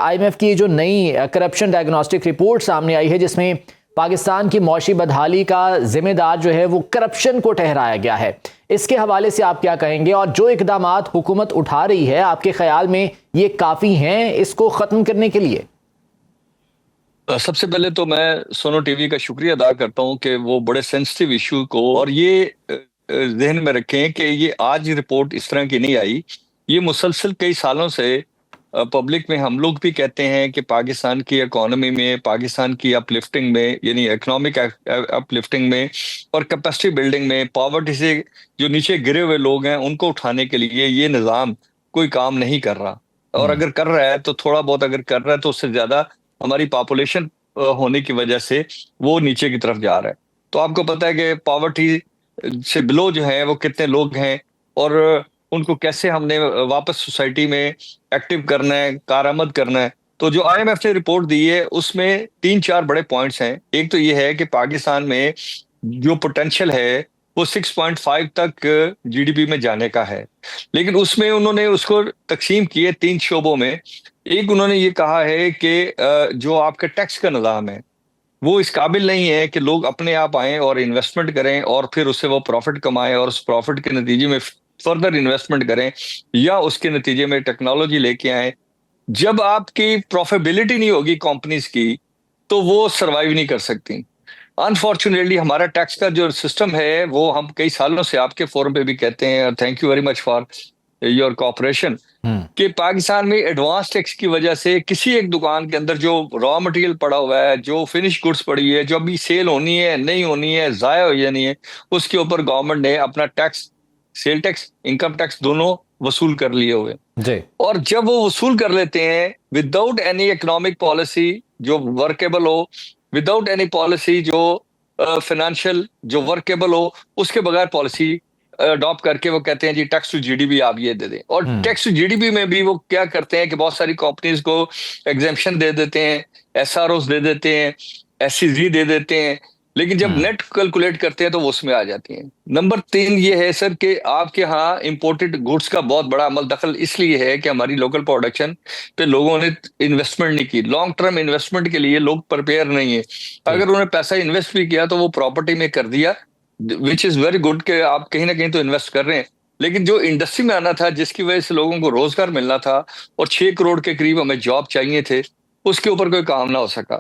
IMF کی جو نئی کرپشن ڈائگنوسٹک رپورٹ سامنے آئی ہے جس میں پاکستان کی معاشی بدحالی کا ذمہ دار جو ہے وہ کرپشن کو ٹھہرایا گیا ہے، اس کے حوالے سے آپ کیا کہیں گے؟ اور جو اقدامات حکومت اٹھا رہی ہے آپ کے خیال میں یہ کافی ہیں اس کو ختم کرنے کے لیے؟ سب سے پہلے تو میں سونو ٹی وی کا شکریہ ادا کرتا ہوں کہ وہ بڑے سینسٹیو ایشو کو، اور یہ ذہن میں رکھیں کہ یہ آج رپورٹ اس طرح کی نہیں آئی، یہ مسلسل کئی سالوں سے پبلک میں ہم لوگ بھی کہتے ہیں کہ پاکستان کی اکانومی میں، پاکستان کی اپ لفٹنگ میں، یعنی اکنامک اپ لفٹنگ میں اور کیپیسٹی بلڈنگ میں، پاورٹی سے جو نیچے گرے ہوئے لوگ ہیں ان کو اٹھانے کے لیے یہ نظام کوئی کام نہیں کر رہا، اور اگر کر رہا ہے تو تھوڑا بہت اگر کر رہا ہے تو اس سے زیادہ ہماری پاپولیشن ہونے کی وجہ سے وہ نیچے کی طرف جا رہا ہے۔ تو آپ کو پتہ ہے کہ پاورٹی سے بلو جو ہیں وہ کتنے لوگ ہیں، اور ان کو کیسے ہم نے واپس سوسائٹی میں ایکٹیو کرنا ہے، کارآمد کرنا ہے۔ تو جو IMF نے رپورٹ دی ہے اس میں 3-4 بڑے پوائنٹس ہیں۔ ایک تو یہ ہے کہ پاکستان میں جو پوٹینشیل ہے وہ 6.5 تک GDP میں جانے کا ہے، لیکن اس میں انہوں نے اس کو تقسیم کیے 3 شعبوں میں۔ ایک انہوں نے یہ کہا ہے کہ جو آپ کا ٹیکس کا نظام ہے وہ اس قابل نہیں ہے کہ لوگ اپنے آپ آئیں اور انویسٹمنٹ کریں اور پھر اس سے وہ پروفٹ کمائیں اور اس پروفٹ کے نتیجے میں فردر انویسٹمنٹ کریں یا اس کے نتیجے میں ٹیکنالوجی لے کے آئیں۔ جب آپ کی پروفیبلٹی نہیں ہوگی کمپنیز کی تو وہ سروائیو نہیں کر سکتی۔ انفارچونیٹلی ہمارا ٹیکس کا جو سسٹم ہے وہ ہم کئی سالوں سے آپ کے فورم پہ بھی کہتے ہیں، اور thank you very much for your cooperation, کہ پاکستان میں ایڈوانس ٹیکس کی وجہ سے کسی ایک دکان کے اندر جو را مٹیریل پڑا ہوا ہے، جو فنش گڈس پڑی ہے، جو ابھی سیل ہونی ہے، نہیں ہونی ہے، ضائع ہو جانی ہے، اس کے اوپر گورنمنٹ نے اپنا tax, sale tax, income tax دونوں وصول کر لیے ہوئے جی۔ اور جب وہ وصول کر لیتے ہیں وداؤٹ اینی اکنامک پالیسی جو ورکیبل ہو، وداؤٹ اینی پالیسی جو فائنینشیل جو ورکیبل ہو، اس کے بغیر پالیسی اڈاپٹ کر کے وہ کہتے ہیں جی ٹیکس ٹو GDP آپ یہ دے دیں، اور ٹیکس ٹو GDP میں بھی وہ کیا کرتے ہیں کہ بہت ساری کمپنیز کو ایگزیمپشن دے دیتے ہیں، SROs دے دیتے ہیں، SEZ دے دیتے ہیں، لیکن جب نیٹ کیلکولیٹ کرتے ہیں تو وہ اس میں آ جاتی ہیں۔ نمبر 3 یہ ہے سر کہ آپ کے ہاں امپورٹڈ گڈس کا بہت بڑا عمل دخل اس لیے ہے کہ ہماری لوکل پروڈکشن پہ لوگوں نے انویسٹمنٹ نہیں کی، لانگ ٹرم انویسٹمنٹ کے لیے لوگ پریپیئر نہیں ہے۔ اگر انہوں نے پیسہ انویسٹ بھی کیا تو وہ پراپرٹی میں کر دیا، وچ از ویری گڈ کہ آپ کہیں نہ کہیں تو انویسٹ کر رہے ہیں، لیکن جو انڈسٹری میں آنا تھا، جس کی وجہ سے لوگوں کو روزگار ملنا تھا اور 6 کروڑ کے قریب ہمیں جاب چاہیے تھے، اس کے اوپر کوئی کام نہ ہو سکا۔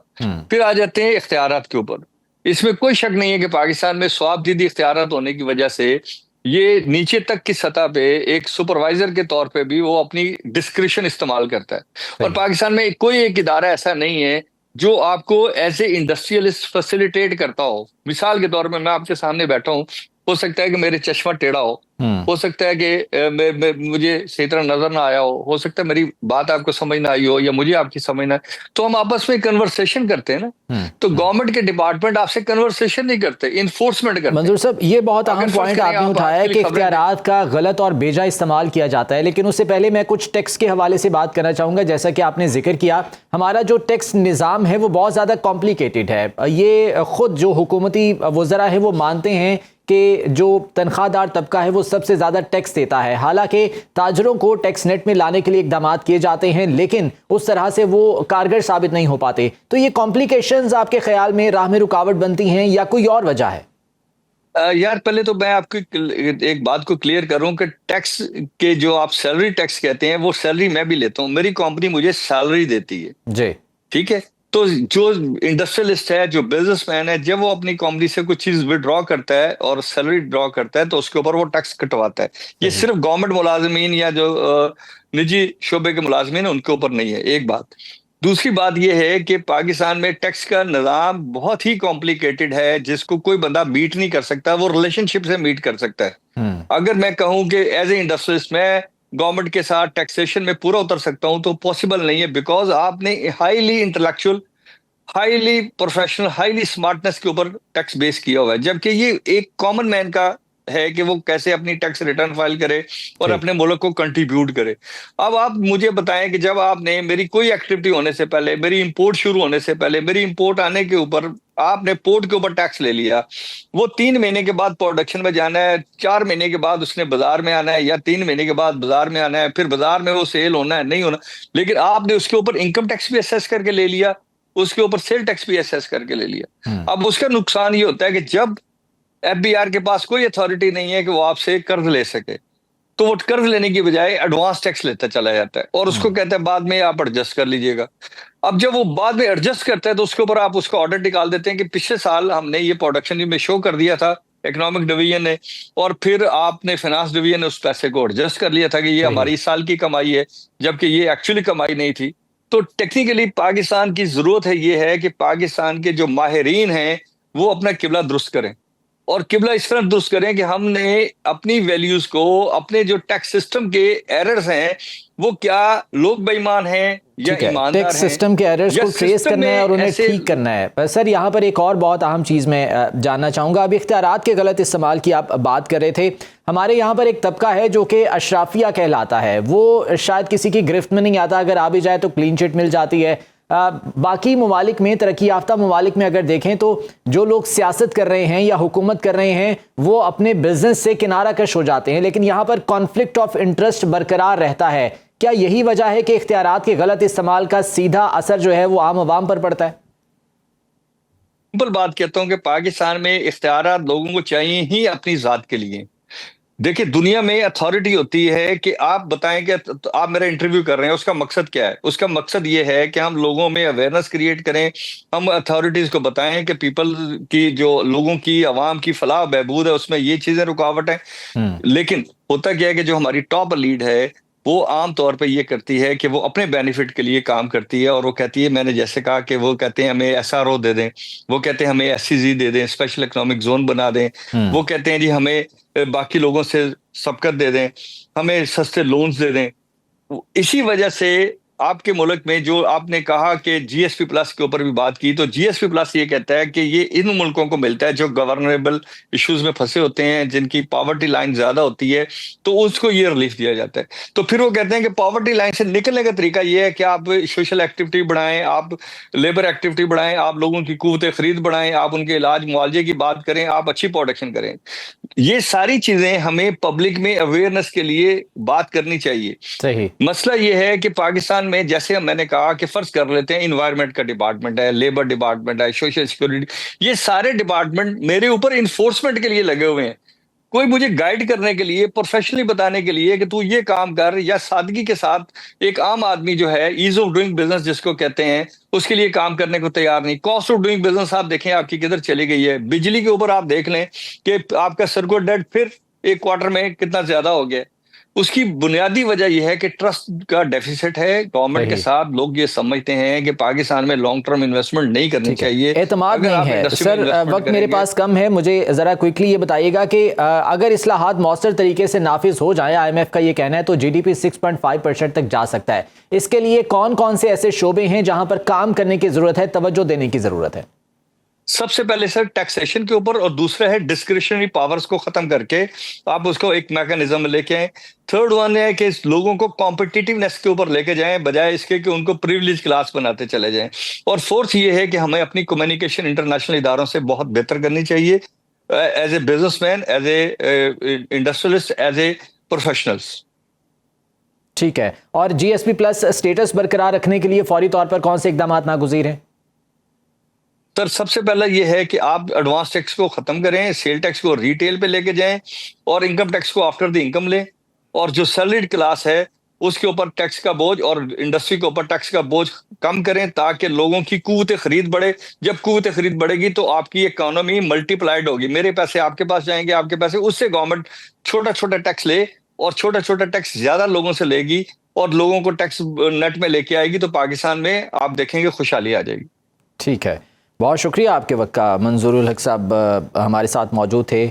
پھر آ جاتے ہیں اختیارات کے اوپر۔ اس میں کوئی شک نہیں ہے کہ پاکستان میں سواب دیدی اختیارات ہونے کی وجہ سے یہ نیچے تک کی سطح پہ ایک سپروائزر کے طور پہ بھی وہ اپنی ڈسکریشن استعمال کرتا ہے، اور پاکستان میں کوئی ایک ادارہ ایسا نہیں ہے جو آپ کو ایز اے انڈسٹریلسٹ فیسیلیٹیٹ کرتا ہو۔ مثال کے طور پہ میں آپ کے سامنے بیٹھا ہوں، ہو سکتا ہے کہ میرے چشمہ ٹیڑھا ہو سکتا ہے کہ مجھے صحیح طرح نظر نہ آیا ہو سکتا ہے میری بات آپ کو سمجھ نہ آئی ہو یا مجھے آپ کی سمجھ نہ آئی، تو ہم آپس میں کنورسیشن کرتے ہیں نا۔ تو گورنمنٹ کے ڈپارٹمنٹ آپ سے کنورسیشن نہیں کرتے، انفورسمنٹ کرتے ہیں۔ منظور صاحب، یہ بہت اہم پوائنٹ آپ نے اٹھایا ہے کہ اختیارات کا غلط اور بیجا استعمال کیا جاتا ہے، لیکن اس سے پہلے میں کچھ ٹیکس کے حوالے سے بات کرنا چاہوں گا۔ جیسا کہ آپ نے ذکر کیا، ہمارا جو ٹیکس نظام ہے وہ بہت زیادہ کمپلیکیٹڈ ہے۔ یہ خود جو حکومتی وزراء ہیں وہ مانتے ہیں کہ جو تنخواہ دار طبقہ ہے وہ سب سے زیادہ ٹیکس دیتا ہے، حالانکہ تاجروں کو ٹیکس نیٹ میں لانے کے لیے اقدامات کیے جاتے ہیں لیکن اس طرح سے وہ کارگر ثابت نہیں ہو پاتے۔ تو یہ کمپلیکیشنز آپ کے خیال میں راہ میں رکاوٹ بنتی ہیں یا کوئی اور وجہ ہے؟ یار پہلے تو میں آپ کی ایک بات کو کلیئر کروں کہ ٹیکس کے جو آپ سیلری ٹیکس کہتے ہیں وہ سیلری میں بھی لیتا ہوں، میری کمپنی مجھے سیلری دیتی ہے جی ٹھیک ہے۔ تو جو انڈسٹریلسٹ ہے، جو بزنس مین ہے، جب وہ اپنی کمپنی سے کوئی چیز وڈرا کرتا ہے اور سیلری ڈرا کرتا ہے تو اس کے اوپر وہ ٹیکس کٹواتا ہے۔ یہ صرف گورنمنٹ ملازمین یا جو نجی شعبے کے ملازمین ہیں ان کے اوپر نہیں ہے، ایک بات۔ دوسری بات یہ ہے کہ پاکستان میں ٹیکس کا نظام بہت ہی کمپلیکیٹڈ ہے، جس کو کوئی بندہ میٹ نہیں کر سکتا، وہ ریلیشن شپ سے میٹ کر سکتا ہے۔ اگر میں کہوں کہ ایز اے انڈسٹریلسٹ میں گورنمنٹ کے ساتھ ٹیکسیشن میں پورا اتر سکتا ہوں تو پاسبل نہیں ہے، بیکاز آپ نے highly intellectual, highly professional, highly smartness کے اوپر ٹیکس بیس کیا ہوا ہے، جبکہ یہ ایک کامن مین کا ہے کہ وہ کیسے اپنی ٹیکس ریٹرن فائل کرے اور اپنے ملک کو کنٹریبیوٹ کرے. اب آپ مجھے بتائیں کہ جب آپ نے میری کوئی ایکٹیویٹی ہونے سے پہلے, میری امپورٹ شروع ہونے سے پہلے, میری امپورٹ آنے کے اوپر آپ نے پورٹ کے اوپر ٹیکس لے لیا, وہ 3 مہینے کے بعد پروڈکشن میں جانا ہے, 4 مہینے کے بعد اس نے بازار میں آنا ہے, یا 3 مہینے کے بعد بازار میں آنا ہے, پھر بازار میں وہ سیل ہونا ہے نہیں ہونا, لیکن آپ نے اس کے اوپر انکم ٹیکس بھی اسیس کر کے لے لیا, اس کے اوپر سیل ٹیکس بھی اسیس کر کے لے لیا. اب اس کا نقصان یہ ہوتا ہے کہ جب ایف بی آر کے پاس کوئی اتھارٹی نہیں ہے کہ وہ آپ سے قرض لے سکے, تو وہ قرض لینے کی بجائے ایڈوانس ٹیکس لیتا چلا جاتا ہے, اور اس کو کہتا ہے بعد میں آپ ایڈجسٹ کر لیجئے گا. اب جب وہ بعد میں ایڈجسٹ کرتا ہے تو اس کے اوپر آپ اس کا آڈر نکال دیتے ہیں کہ پچھلے سال ہم نے یہ پروڈکشن میں شو کر دیا تھا اکنامک ڈویژن نے, اور پھر آپ نے فائنانس ڈویژن نے اس پیسے کو ایڈجسٹ کر لیا تھا کہ یہ ہماری اس سال کی کمائی ہے, جبکہ یہ ایکچولی کمائی نہیں تھی. تو ٹیکنیکلی پاکستان کی ضرورت ہے یہ ہے کہ پاکستان کے جو ماہرین ہیں وہ اپنا قبلہ درست کریں, اور قبلہ اس طرح درست کریں کہ ہم نے اپنی ویلیوز کو, اپنے جو ٹیکس سسٹم کے ایررز ہیں وہ کیا لوگ بے ایمان ہیں یا ایماندار ہیں, ٹیکس سسٹم کے ایررز کو ٹریس کرنا ہے اور انہیں ٹھیک کرنا ہے. سر یہاں پر ایک اور بہت اہم چیز میں جاننا چاہوں گا. اب اختیارات کے غلط استعمال کی آپ بات کر رہے تھے. ہمارے یہاں پر ایک طبقہ ہے جو کہ اشرافیہ کہلاتا ہے, وہ شاید کسی کی گرفت میں نہیں آتا, اگر آ بھی جائے تو کلین چٹ مل جاتی ہے. باقی ممالک میں, ترقی یافتہ ممالک میں اگر دیکھیں تو جو لوگ سیاست کر رہے ہیں یا حکومت کر رہے ہیں وہ اپنے بزنس سے کنارہ کش ہو جاتے ہیں, لیکن یہاں پر کانفلکٹ آف انٹرسٹ برقرار رہتا ہے. کیا یہی وجہ ہے کہ اختیارات کے غلط استعمال کا سیدھا اثر جو ہے وہ عام عوام پر پڑتا ہے؟ سمپل بات کہتا ہوں کہ پاکستان میں اختیارات لوگوں کو چاہیے ہی اپنی ذات کے لیے. دیکھیں دنیا میں اتھارٹی ہوتی ہے کہ آپ بتائیں کہ آپ میرا انٹرویو کر رہے ہیں, اس کا مقصد کیا ہے؟ اس کا مقصد یہ ہے کہ ہم لوگوں میں اویئرنس کریٹ کریں, ہم اتھارٹیز کو بتائیں کہ پیپل کی, جو لوگوں کی, عوام کی فلاح و بہبود ہے, اس میں یہ چیزیں رکاوٹ ہیں. لیکن ہوتا کیا ہے کہ جو ہماری ٹاپ لیڈ ہے وہ عام طور پہ یہ کرتی ہے کہ وہ اپنے بینیفٹ کے لیے کام کرتی ہے, اور وہ کہتی ہے, میں نے جیسے کہا کہ وہ کہتے ہیں ہمیں ایس آر او دے دیں, وہ کہتے ہیں ہمیں ایس سی زی دے دیں, اسپیشل اکنامک زون بنا دیں, وہ کہتے ہیں جی ہمیں باقی لوگوں سے سبقت دے دیں, ہمیں سستے لونز دے دیں. اسی وجہ سے آپ کے ملک میں جو آپ نے کہا کہ جی ایس پی پلس کے اوپر بھی بات کی, تو جی ایس پی پلس یہ کہتا ہے کہ یہ ان ملکوں کو ملتا ہے جو گورنریبل ایشوز میں پھنسے ہوتے ہیں, جن کی پاورٹی لائن زیادہ ہوتی ہے, تو اس کو یہ ریلیف دیا جاتا ہے. تو پھر وہ کہتے ہیں کہ پاورٹی لائن سے نکلنے کا طریقہ یہ ہے کہ آپ سوشل ایکٹیویٹی بڑھائیں, آپ لیبر ایکٹیویٹی بڑھائیں, آپ لوگوں کی قوت خرید بڑھائیں, آپ ان کے علاج معالجے کی بات کریں, آپ اچھی پروڈکشن کریں. یہ ساری چیزیں ہمیں پبلک میں اویئرنس کے لیے بات کرنی چاہیے. صحیح. مسئلہ یہ ہے کہ پاکستان میں جیسے میں نے کہا کہ فرض کر لیتے ہیں انوائرمنٹ کا ڈپارٹمنٹ ہے, لیبر ڈپارٹمنٹ ہے, سوشل سیکورٹی, یہ سارے ڈپارٹمنٹ میرے اوپر انفورسمنٹ کے لیے لگے ہوئے ہیں, کوئی مجھے گائیڈ کرنے کے لیے, پروفیشنلی بتانے کے لیے کہ تو یہ کام کر, یا سادگی کے ساتھ ایک عام آدمی جو ہے ایز آف ڈوئنگ بزنس جس کو کہتے ہیں, اس کے لیے کام کرنے کو تیار نہیں. کاسٹ آف ڈوئنگ بزنس آپ دیکھیں آپ کی کدھر چلی گئی ہے. بجلی کے اوپر آپ دیکھ لیں کہ آپ کا سرکٹ ڈیٹ پھر ایک کوارٹر میں کتنا زیادہ ہو گیا. اس کی بنیادی وجہ یہ ہے کہ ٹرسٹ کا ڈیفیسٹ ہے گورنمنٹ کے ساتھ. لوگ یہ سمجھتے ہیں کہ پاکستان میں لانگ ٹرم انویسٹمنٹ نہیں کرنی چاہیے, اعتماد نہیں ہے. سر وقت میرے پاس کم ہے, مجھے ذرا کوئکلی یہ بتائیے گا کہ اگر اصلاحات مؤثر طریقے سے نافذ ہو جائیں, آئی ایم ایف کا یہ کہنا ہے, تو جی ڈی پی 6.5% تک جا سکتا ہے. اس کے لیے کون کون سے ایسے شعبے ہیں جہاں پر کام کرنے کی ضرورت ہے, توجہ دینے کی ضرورت ہے؟ سب سے پہلے سر ٹیکسیشن کے اوپر, اور دوسرا ہے ڈسکریشنری پاورز کو ختم کر کے آپ اس کو ایک میکانزم لے کے آئیں. تھرڈ ون ہے کہ لوگوں کو کمپٹیٹیونیس کے اوپر لے کے جائیں بجائے اس کے کہ ان کو پریویلیج کلاس بناتے چلے جائیں. اور فورتھ یہ ہے کہ ہمیں اپنی کمیونیکیشن انٹرنیشنل اداروں سے بہت بہتر کرنی چاہیے, as a business man, as a industrialist, as a professionals. ٹھیک ہے. اور جی ایس پی پلس اسٹیٹس برقرار رکھنے کے لیے فوری طور پر کون سے اقدامات ناگزیر ہیں؟ سر سب سے پہلا یہ ہے کہ آپ ایڈوانس ٹیکس کو ختم کریں, سیل ٹیکس کو ریٹیل پہ لے کے جائیں, اور انکم ٹیکس کو آفٹر دی انکم لیں, اور جو سیلریڈ کلاس ہے اس کے اوپر ٹیکس کا بوجھ اور انڈسٹری کے اوپر ٹیکس کا بوجھ کم کریں, تاکہ لوگوں کی قوت خرید بڑھے. جب قوت خرید بڑھے گی تو آپ کی اکانومی ملٹی پلائڈ ہوگی, میرے پیسے آپ کے پاس جائیں گے, آپ کے پیسے, اس سے گورنمنٹ چھوٹا چھوٹا ٹیکس لے, اور چھوٹا چھوٹا ٹیکس زیادہ لوگوں سے لے گی, اور لوگوں کو ٹیکس نیٹ میں لے کے آئے گی, تو پاکستان میں آپ دیکھیں گے خوشحالی آ جائے گی. ٹھیک ہے, بہت شکریہ آپ کے وقت کا. منظور الحق صاحب ہمارے ساتھ موجود تھے.